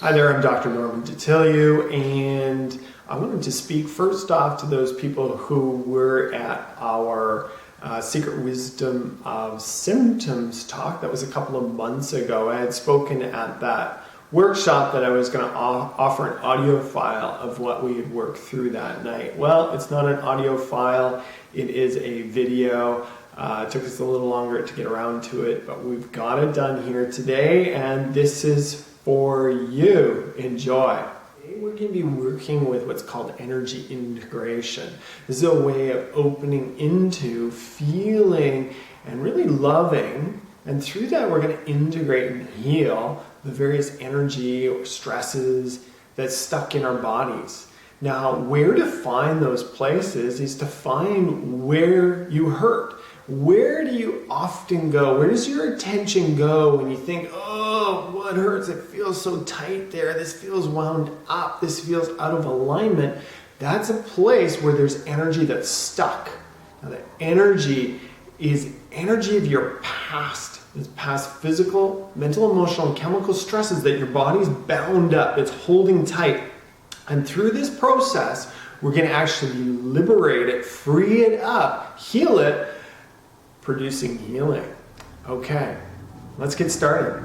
Hi there, I'm Dr. Norman Detillieu, and I wanted to speak first off to those people who were at our Secret Wisdom of Symptoms talk. That was a couple of months ago. I had spoken at that workshop that I was going to offer an audio file of what we had worked through that night. Well, it's not an audio file, it is a video. It took us a little longer to get around to it, but we've got it done here today, and this is for you. Enjoy. Today we're going to be working with what's called energy integration. This is a way of opening into, feeling, and really loving, and through that we're going to integrate and heal the various energy or stresses that's stuck in our bodies. Now, where to find those places is to find where you hurt. Where do you often go? Where does your attention go when you think, oh, what hurts? It feels so tight there. This feels wound up. This feels out of alignment. That's a place where there's energy that's stuck. Now, the energy is energy of your past. It's past physical, mental, emotional, and chemical stresses that your body's bound up. It's holding tight. And through this process, we're going to actually liberate it, free it up, heal it, producing healing. Okay, let's get started.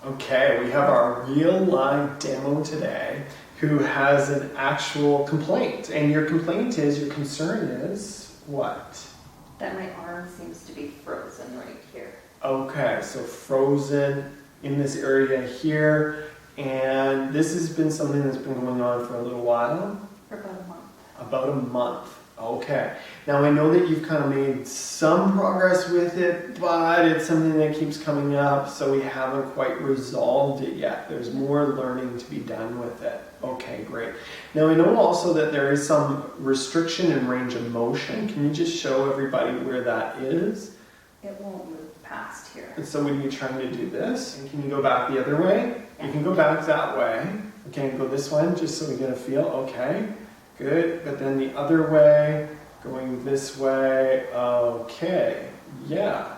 Okay, we have our real live demo today who has an actual complaint. And your complaint is, your concern is what? That my arm seems to be frozen right here. Okay, so frozen in this area here. And this has been something that's been going on for a little while? For about a month. About a month. Okay. Now I know that you've kind of made some progress with it, but it's something that keeps coming up, so we haven't quite resolved it yet. There's more learning to be done with it. Okay, great. Now I know also that there is some restriction in range of motion. Can you just show everybody where that is? It won't move past here. And so when you're trying to do this, and can you go back the other way? You can go back that way. Okay, go this one, just so we get a feel. Okay. Good, but then the other way, going this way, okay, yeah.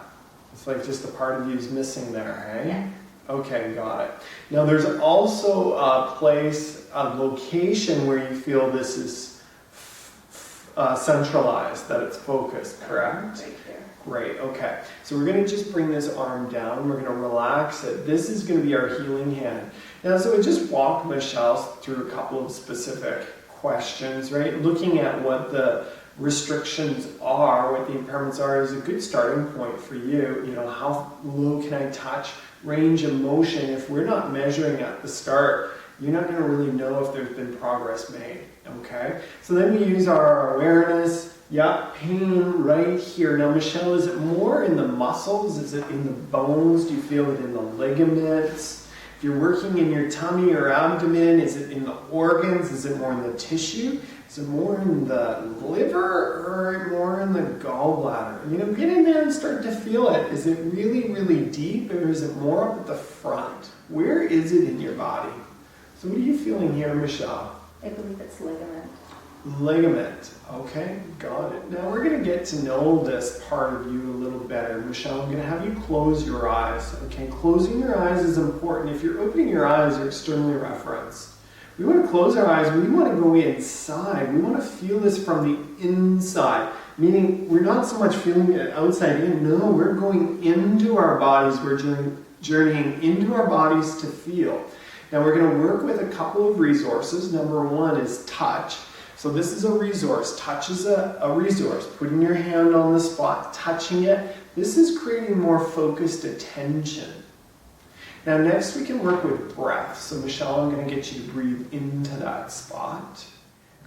It's like just a part of you is missing there, hey? Yeah. Okay, got it. Now there's also a place, a location where you feel this is centralized, that it's focused, correct? Right here. Great, okay. So we're going to just bring this arm down, we're going to relax it. This is going to be our healing hand. Now, so we just walk Michelle through a couple of specific questions, right? Looking at what the restrictions are, what the impairments are, is a good starting point for you. You know, how low can I touch? Range of motion. If we're not measuring at the start, you're not going to really know if there's been progress made, okay? So then we use our awareness. Yeah, pain right here. Now, Michelle, is it more in the muscles? Is it in the bones? Do you feel it in the ligaments? If you're working in your tummy or abdomen, is it in the organs? Is it more in the tissue? Is it more in the liver or more in the gallbladder? You know, get in there and start to feel it. Is it really, really deep, or is it more up at the front? Where is it in your body? So what are you feeling here, Michelle? I believe it's ligament. Ligament. Okay, got it. Now we're going to get to know this part of you a little better. Michelle, I'm going to have you close your eyes. Okay, closing your eyes is important. If you're opening your eyes, you're externally referenced. We want to close our eyes. We want to go inside. We want to feel this from the inside. Meaning, we're not so much feeling it outside in. No, we're going into our bodies. We're journeying into our bodies to feel. Now we're going to work with a couple of resources. Number one is touch. So this is a resource. Touch is a resource. Putting your hand on the spot, touching it. This is creating more focused attention. Now next we can work with breath. So Michelle, I'm going to get you to breathe into that spot.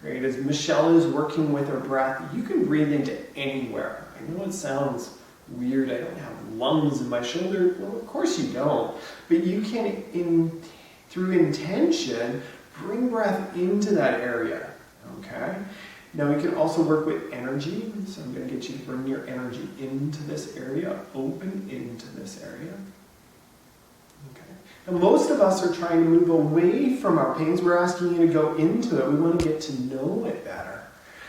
Great. As Michelle is working with her breath, you can breathe into anywhere. I know it sounds weird. I don't have lungs in my shoulder. Well, of course you don't. But you can, through intention, bring breath into that area. Okay. Now we can also work with energy. So I'm going to get you to bring your energy into this area, open into this area. Okay. Now most of us are trying to move away from our pains. We're asking you to go into it. We want to get to know it better.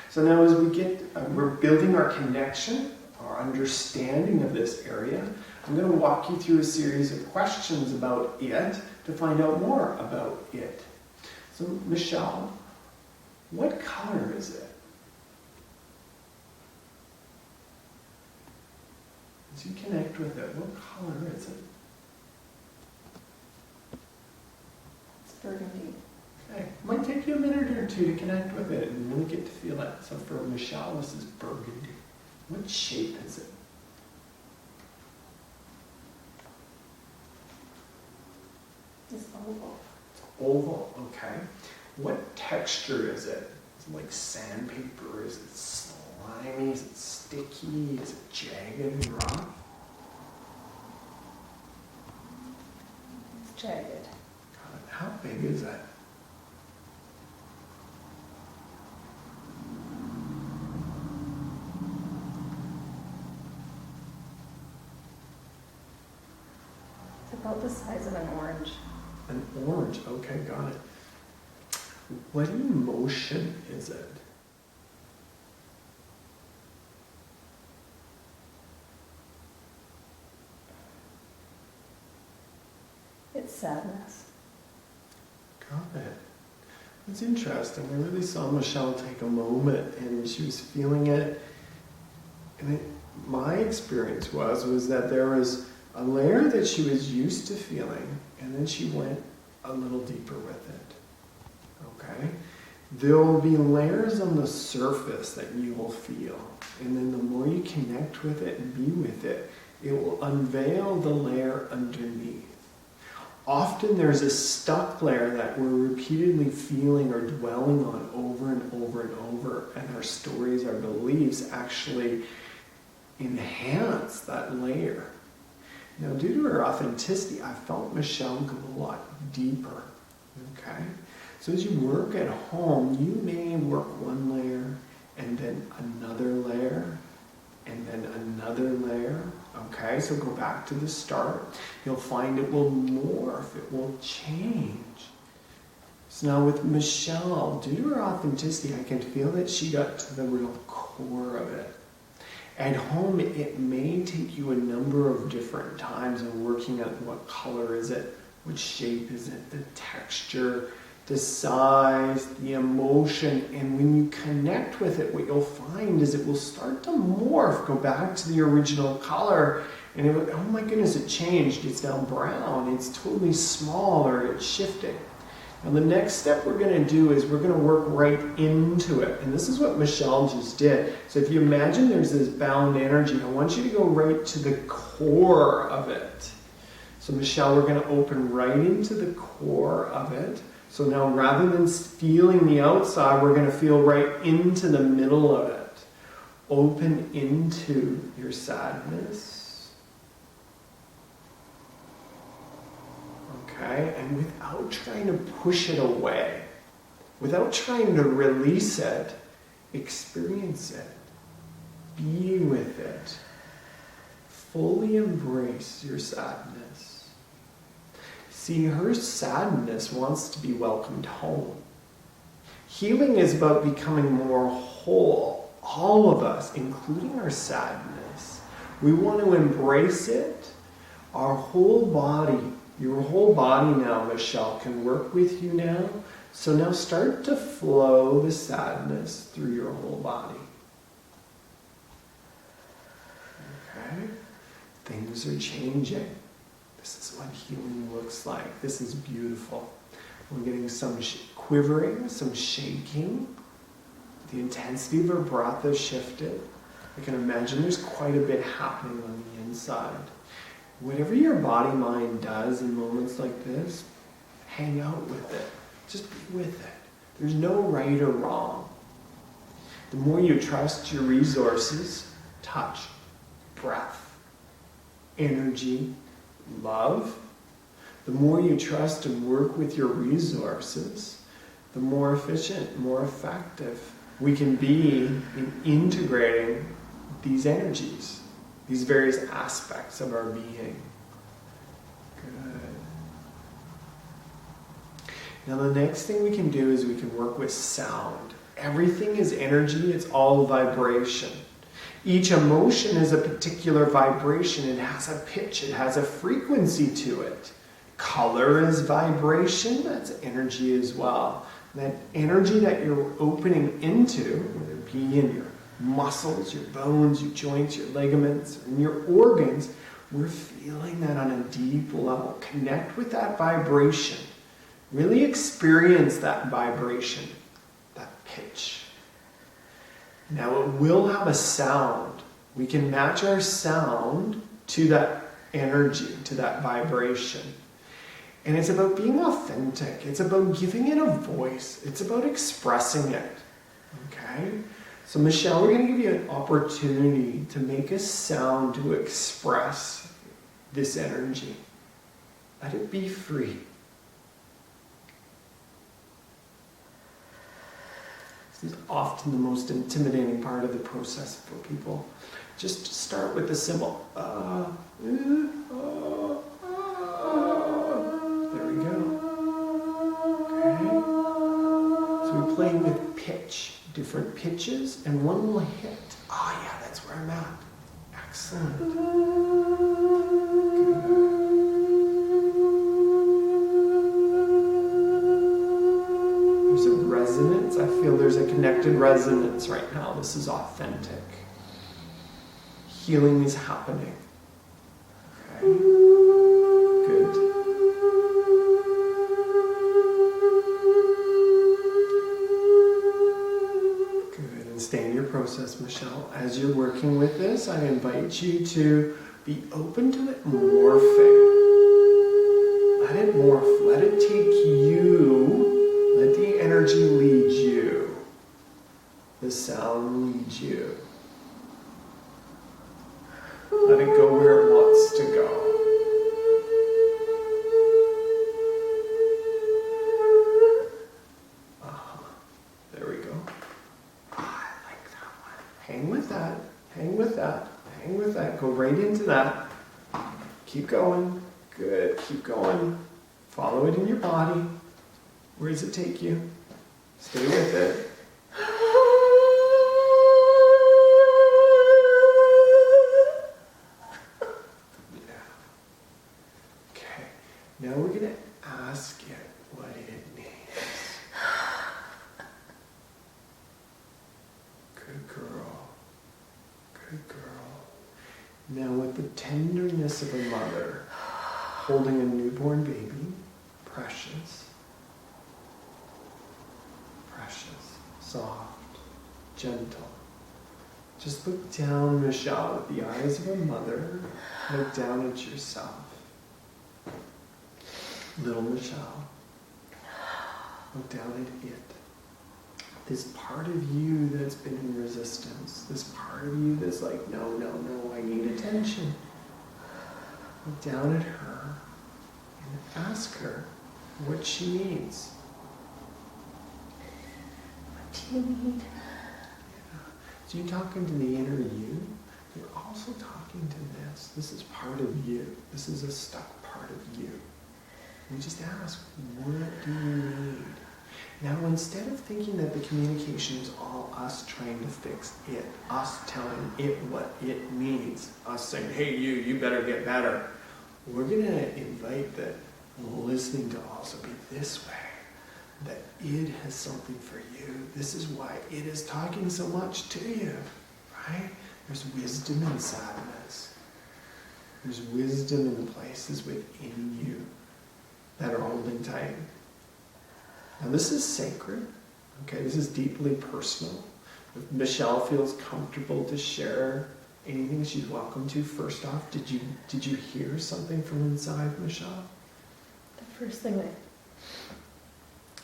So now as we're building our connection, our understanding of this area, I'm going to walk you through a series of questions about it to find out more about it. So, Michelle, what color is it? As you connect with it, what color is it? It's burgundy. Okay. It might take you a minute or two to connect with it and really get to feel it. So for Michelle, this is burgundy. What shape is it? It's oval. It's oval, okay. What texture is it? Is it like sandpaper? Is it slimy? Is it sticky? Is it jagged and rough? It's jagged. Got it. How big is it? It's about the size of an orange. An orange, okay, got it. What emotion is it? It's sadness. Got it. It's interesting. I really saw Michelle take a moment and she was feeling it. And my experience was that there was a layer that she was used to feeling, and then she went a little deeper with it. Okay? There will be layers on the surface that you will feel. And then the more you connect with it and be with it, it will unveil the layer underneath. Often there's a stuck layer that we're repeatedly feeling or dwelling on over and over and over, and our stories, our beliefs actually enhance that layer. Now, due to her authenticity, I felt Michelle go a lot deeper. Okay? So as you work at home, you may work one layer, and then another layer, and then another layer. Okay, so go back to the start. You'll find it will morph, it will change. So now with Michelle, due to her authenticity, I can feel that she got to the real core of it. At home, it may take you a number of different times of working at what color is it, what shape is it, the texture, the size, the emotion, and when you connect with it, what you'll find is it will start to morph, go back to the original color, and it will, oh my goodness, it changed, it's now brown, it's totally smaller, it's shifting. Now the next step we're going to do is we're going to work right into it, and this is what Michelle just did. So if you imagine there's this bound energy, I want you to go right to the core of it. So Michelle, we're going to open right into the core of it. So now rather than feeling the outside, we're going to feel right into the middle of it. Open into your sadness. Okay? And without trying to push it away, without trying to release it, experience it. Be with it. Fully embrace your sadness. See, her sadness wants to be welcomed home. Healing is about becoming more whole. All of us, including our sadness. We want to embrace it. Our whole body, your whole body now, Michelle, can work with you now. So now start to flow the sadness through your whole body. Okay? Things are changing. This is what healing looks like. This is beautiful. We're getting some quivering, some shaking. The intensity of her breath has shifted. I can imagine there's quite a bit happening on the inside. Whatever your body-mind does in moments like this, hang out with it. Just be with it. There's no right or wrong. The more you trust your resources, touch, breath, energy, love, the more you trust and work with your resources, the more efficient, more effective we can be in integrating these energies, these various aspects of our being. Good. Now the next thing we can do is we can work with sound. Everything is energy, it's all vibration. Each emotion is a particular vibration. It has a pitch, it has a frequency to it. Color is vibration, that's energy as well. That energy that you're opening into, whether it be in your muscles, your bones, your joints, your ligaments, and your organs, we're feeling that on a deep level. Connect with that vibration. Really experience that vibration, that pitch. Now it will have a sound. We can match our sound to that energy, to that vibration. And it's about being authentic. It's about giving it a voice. It's about expressing it. Okay? So Michelle, we're going to give you an opportunity to make a sound to express this energy. Let it be free. This is often the most intimidating part of the process for people. Just start with the symbol. There we go. Okay. So we're playing with pitch, different pitches, and one will hit. Oh yeah, that's where I'm at. Excellent. There's a resonance. I feel there's a connected resonance right now. This is authentic. Healing is happening. Okay. Good. Good. And stay in your process, Michelle. As you're working with this, I invite you to be open to it morphing. Let it morph. Let it take you. Let the energy lead you. The sound leads you. Let it go where it wants to go. There we go. I like that one. Hang with that. Hang with that. Hang with that. Go right into that. Keep going. Good. Keep going. Follow it in your body. Where does it take you? Stay with it. Now we're going to ask it what it needs. Good girl. Good girl. Now with the tenderness of a mother holding a newborn baby, precious, precious, soft, gentle. Just look down, Michelle, with the eyes of a mother. Look down at yourself. Little Michelle, look down at it. This part of you that's been in resistance, this part of you that's like, no, no, no, I need attention. Look down at her and ask her what she needs. What do you need? Yeah. So you're talking to the inner you. You're also talking to this. This is part of you. This is a stuck part of you. We just ask, what do you need? Now, instead of thinking that the communication is all us trying to fix it, us telling it what it needs, us saying, hey, you better get better, we're going to invite that listening to also be this way, that it has something for you. This is why it is talking so much to you, right? There's wisdom in sadness. There's wisdom in the places within you that are holding tight. Now this is sacred, okay? This is deeply personal. If Michelle feels comfortable to share anything, she's welcome to. First off, did you hear something from inside, Michelle? The first thing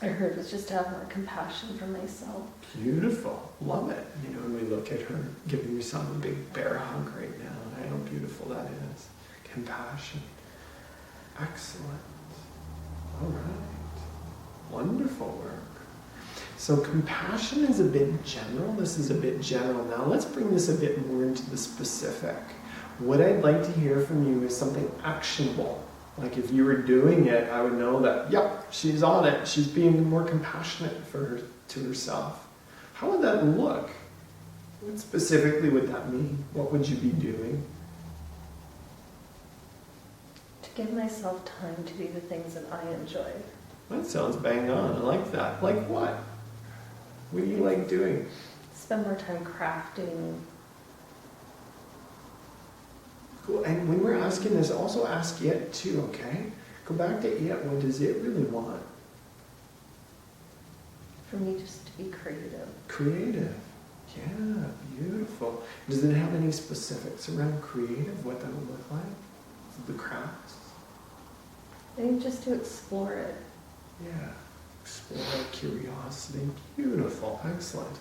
I heard was just to have more compassion for myself. Beautiful, love it. You know, when we look at her giving yourself a big bear hug right now, I know how beautiful that is. Compassion, excellent. All right. Wonderful work. So compassion is a bit general. This is a bit general. Now let's bring this a bit more into the specific. What I'd like to hear from you is something actionable. Like if you were doing it, I would know that, yep, she's on it. She's being more compassionate to herself. How would that look? What specifically would that mean? What would you be doing? To give myself time to do the things that I enjoy. That sounds bang on. I like that. Like what? What do you like doing? Spend more time crafting. Cool. And when we're asking this, also ask it too, okay? Go back to it. What does it really want? For me, just to be creative. Creative. Yeah, beautiful. Does it have any specifics around creative, what that would look like? The crafts? I think just to explore it. Yeah. Explore curiosity. Beautiful. Excellent.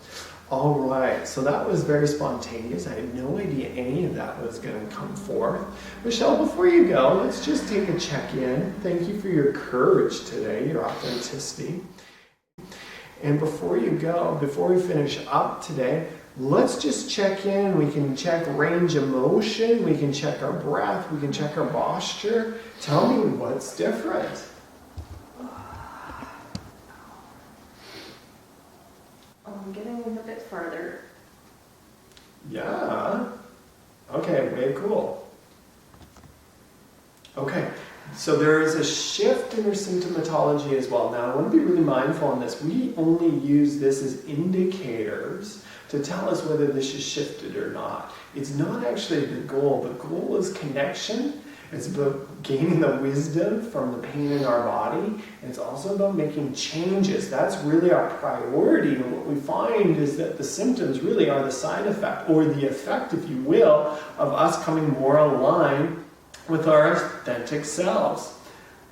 All right. So that was very spontaneous. I had no idea any of that was going to come forth. Michelle, before you go, let's just take a check-in. Thank you for your courage today, your authenticity. And before you go, before we finish up today, let's just check in. We can check range of motion. We can check our breath. We can check our posture. Tell me what's different. I'm getting a bit farther. Yeah. Okay, way cool. Okay, so there is a shift in your symptomatology as well. Now, I want to be really mindful on this. We only use this as indicators to tell us whether this is shifted or not. It's not actually the goal. The goal is connection. It's about gaining the wisdom from the pain in our body. And it's also about making changes. That's really our priority. And what we find is that the symptoms really are the side effect, or the effect, if you will, of us coming more aligned with our authentic selves.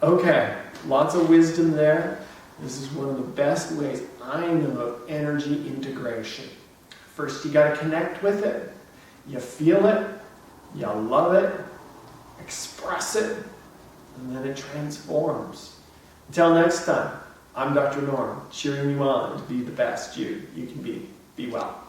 Okay, lots of wisdom there. This is one of the best ways I know of energy integration. First, you got to connect with it. You feel it. You love it. Express it. And then it transforms. Until next time, I'm Dr. Norm, cheering you on to be the best you can be. Be well.